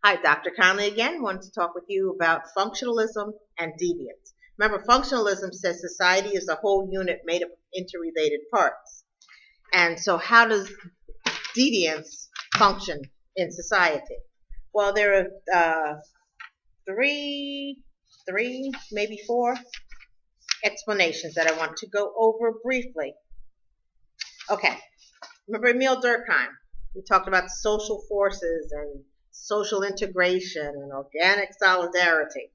Hi, Dr. Conley again. Wanted to talk with you about functionalism and deviance. Remember, functionalism says society is a whole unit made up of interrelated parts. And so how does deviance function in society? Well, there are three, maybe four explanations that I want to go over briefly. Okay, remember Emile Durkheim? He talked about social forces and social integration and organic solidarity.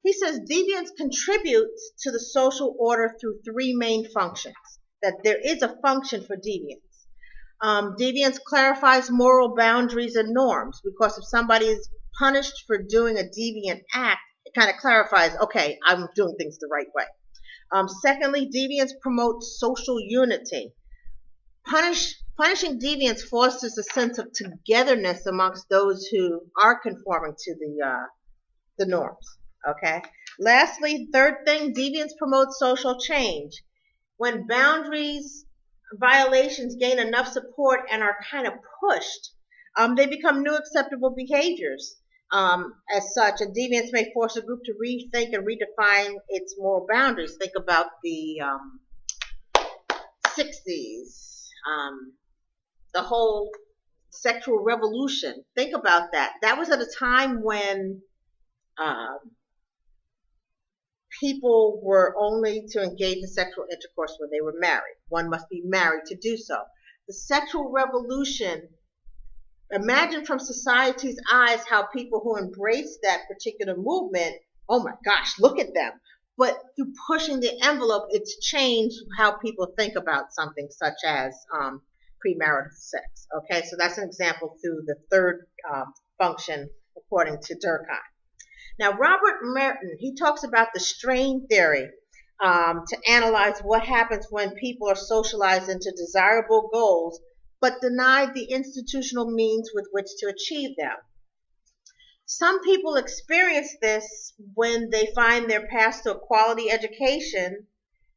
He says deviance contributes to the social order through three main functions, that there is a function for deviance. Deviance clarifies moral boundaries and norms, because if somebody is punished for doing a deviant act, it kind of clarifies, okay, I'm doing things the right way. Secondly, deviance promotes social unity. Punishing deviance fosters a sense of togetherness amongst those who are conforming to the norms. Okay. Lastly, third thing, deviance promotes social change. When boundaries violations gain enough support and are kind of pushed, they become new acceptable behaviors. As such, a deviance may force a group to rethink and redefine its moral boundaries. Think about the 60s, the whole sexual revolution. Think about that. That was at a time when people were only to engage in sexual intercourse when they were married. One must be married to do so. The sexual revolution, imagine from society's eyes how people who embraced that particular movement, oh my gosh, look at them. But through pushing the envelope, it's changed how people think about something such as premarital sex. Okay, so that's an example through the third function according to Durkheim. Now, Robert Merton, he talks about the strain theory to analyze what happens when people are socialized into desirable goals, but denied the institutional means with which to achieve them. Some people experience this when they find their paths to a quality education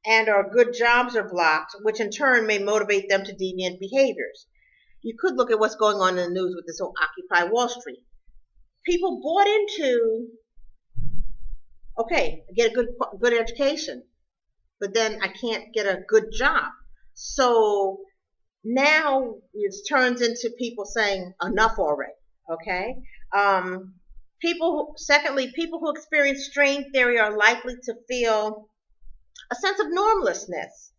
and or good jobs are blocked, which in turn may motivate them to deviant behaviors. You could look at what's going on in the news with this whole Occupy Wall Street. People bought into, okay, I get a good education, but then I can't get a good job. So now it turns into people saying enough already. Okay. People who experience strain theory are likely to feel a sense of normlessness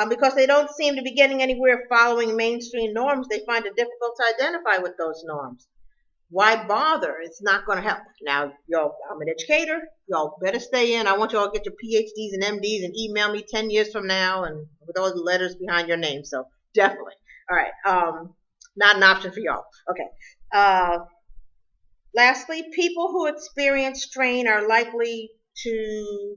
because they don't seem to be getting anywhere following mainstream norms. They find it difficult to identify with those norms. Why bother? It's not going to help. Now, I'm an educator. Y'all better stay in. I want y'all to get your PhDs and MDs and email me 10 years from now and with all the letters behind your name. So definitely. All right. Not an option for y'all. Okay. Lastly, people who experience strain are likely to...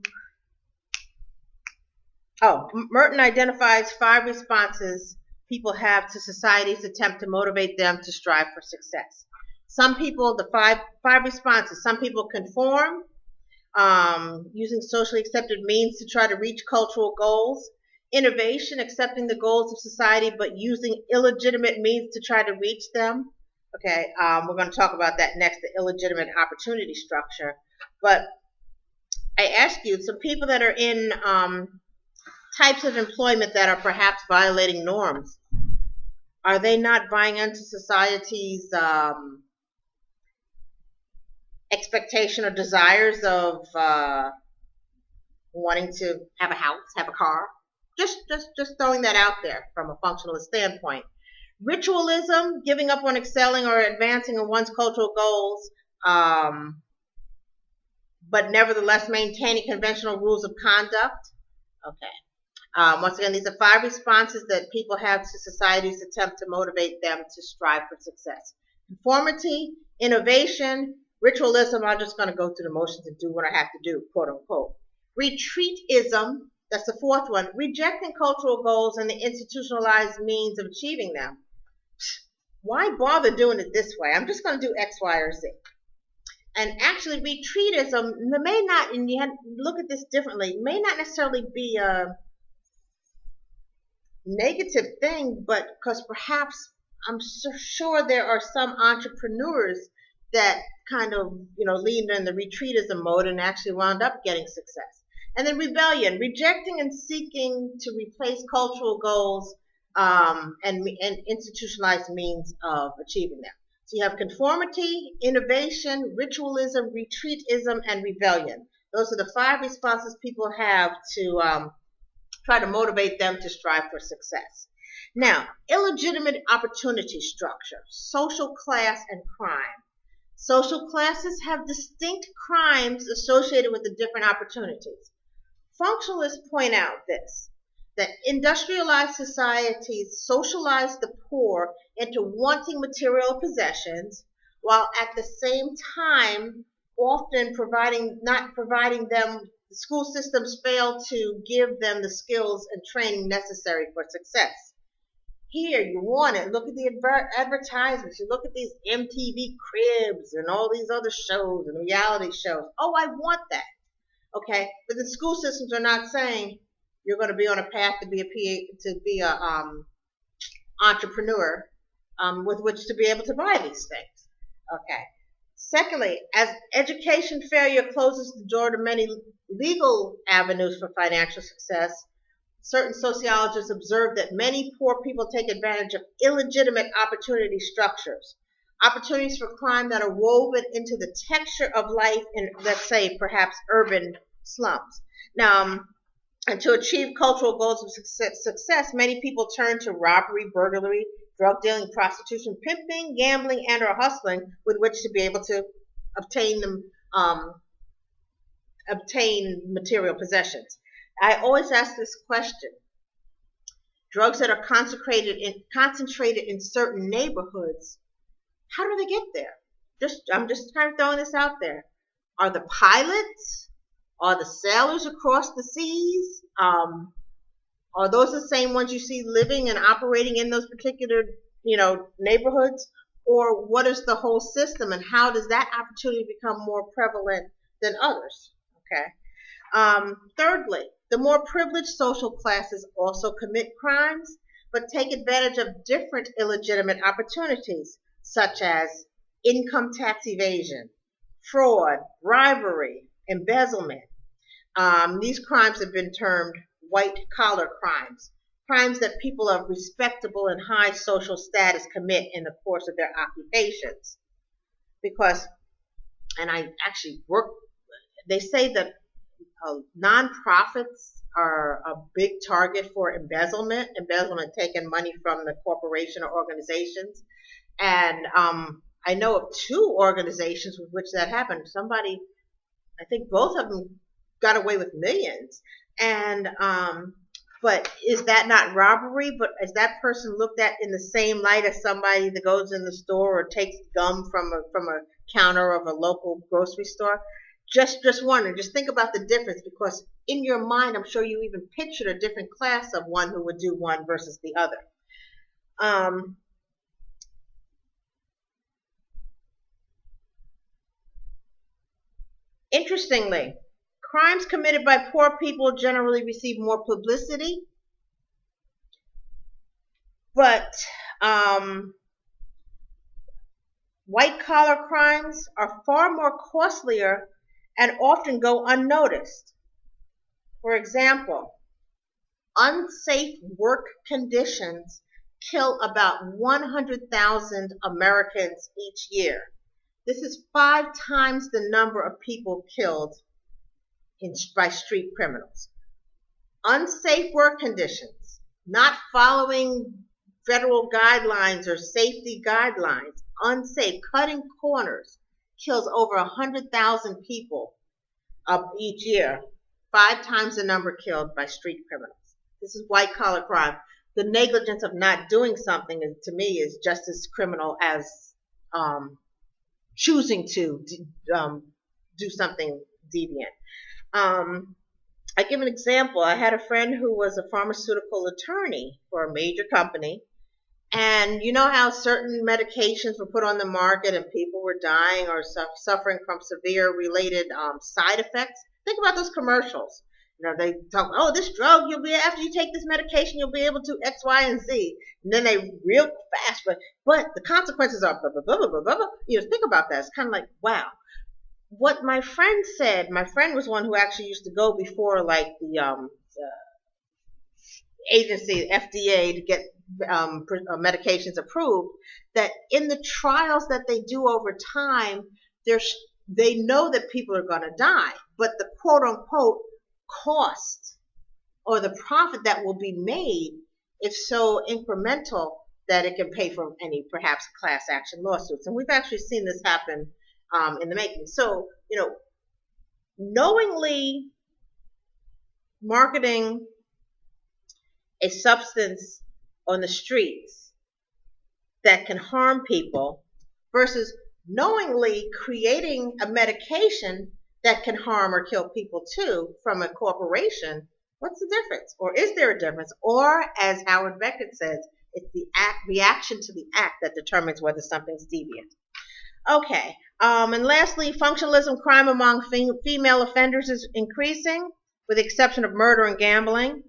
Merton identifies 5 responses people have to society's attempt to motivate them to strive for success. Some people, the five responses, some people conform, using socially accepted means to try to reach cultural goals. Innovation, accepting the goals of society but using illegitimate means to try to reach them. Okay, we're going to talk about that next, the illegitimate opportunity structure. But I ask you, some people that are in types of employment that are perhaps violating norms, are they not buying into society's expectation or desires of wanting to have a house, have a car? Just throwing that out there from a functionalist standpoint. Ritualism, giving up on excelling or advancing in one's cultural goals, but nevertheless maintaining conventional rules of conduct. Okay. Once again, these are 5 responses that people have to society's attempt to motivate them to strive for success. Conformity, innovation, ritualism, I'm just going to go through the motions and do what I have to do, quote unquote. Retreatism, that's the 4th one, rejecting cultural goals and the institutionalized means of achieving them. Why bother doing it this way? I'm just going to do X, Y, or Z. And actually, retreatism may not, and you have to look at this differently, may not necessarily be a negative thing, but because perhaps I'm so sure there are some entrepreneurs that kind of, leaned in the retreatism mode and actually wound up getting success. And then rebellion, rejecting and seeking to replace cultural goals and institutionalized means of achieving them. So you have conformity, innovation, ritualism, retreatism, and rebellion. Those are the 5 responses people have to try to motivate them to strive for success. Now, illegitimate opportunity structure, social class, and crime. Social classes have distinct crimes associated with the different opportunities. Functionalists point out that industrialized societies socialize the poor into wanting material possessions, while at the same time often not providing them, the school systems fail to give them the skills and training necessary for success. Here, you want it. Look at the advertisements. You look at these MTV Cribs and all these other shows and reality shows. Oh, I want that. Okay, but the school systems are not saying you're going to be on a path to be a entrepreneur with which to be able to buy these things. Okay. Secondly, as education failure closes the door to many legal avenues for financial success, certain sociologists observe that many poor people take advantage of illegitimate opportunity structures. Opportunities for crime that are woven into the texture of life in, let's say, perhaps urban slums. Now, and to achieve cultural goals of success, many people turn to robbery, burglary, drug dealing, prostitution, pimping, gambling, and or hustling with which to be able to obtain material possessions. I always ask this question. Drugs that are concentrated in certain neighborhoods, how do they get there? I'm just kind of throwing this out there. Are the pilots? Are the sailors across the seas? Are those the same ones you see living and operating in those particular, neighborhoods? Or what is the whole system, and how does that opportunity become more prevalent than others? Okay. Thirdly, the more privileged social classes also commit crimes, but take advantage of different illegitimate opportunities, such as income tax evasion, fraud, bribery, embezzlement. These crimes have been termed white-collar crimes, crimes that people of respectable and high social status commit in the course of their occupations. Because, and I actually they say that nonprofits are a big target for embezzlement taking money from the corporation or organizations. And I know of 2 organizations with which that happened. Somebody, I think both of them got away with millions. And but is that not robbery? But is that person looked at in the same light as somebody that goes in the store or takes gum from a counter of a local grocery store? Just wondering. Just think about the difference, because in your mind, I'm sure you even pictured a different class of one who would do one versus the other. Interestingly, crimes committed by poor people generally receive more publicity, but white-collar crimes are far more costlier and often go unnoticed. For example, unsafe work conditions kill about 100,000 Americans each year. This is 5 times the number of people killed by street criminals. Unsafe work conditions, not following federal guidelines or safety guidelines, unsafe, cutting corners, kills over 100,000 people each year, 5 times the number killed by street criminals. This is white-collar crime. The negligence of not doing something, to me, is just as criminal as choosing to do something deviant. I give an example. I had a friend who was a pharmaceutical attorney for a major company, and you know how certain medications were put on the market and people were dying or suffering from severe related side effects? Think about those commercials. They talk, oh, this drug, after you take this medication, you'll be able to X, Y, and Z. And then they real fast, but the consequences are blah, blah, blah, blah, blah, blah. Think about that. It's kind of like, wow. What my friend said, my friend was one who actually used to go before like the agency, FDA, to get medications approved, that in the trials that they do over time, they know that people are going to die, but the quote unquote cost or the profit that will be made is so incremental that it can pay for any perhaps class action lawsuits. And we've actually seen this happen in the making. So, knowingly marketing a substance on the streets that can harm people versus knowingly creating a medication that can harm or kill people too from a corporation, what's the difference? Or is there a difference? Or, as Howard Beckett says, it's the reaction to the act that determines whether something's deviant. Okay, and lastly, functionalism crime among female offenders is increasing, with the exception of murder and gambling.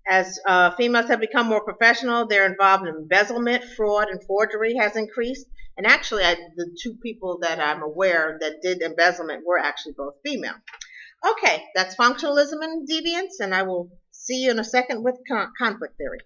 As females have become more professional, they're involved in embezzlement, fraud, and forgery has increased. And actually, the two people that I'm aware that did embezzlement were actually both female. Okay, that's functionalism and deviance, and I will see you in a second with conflict theory.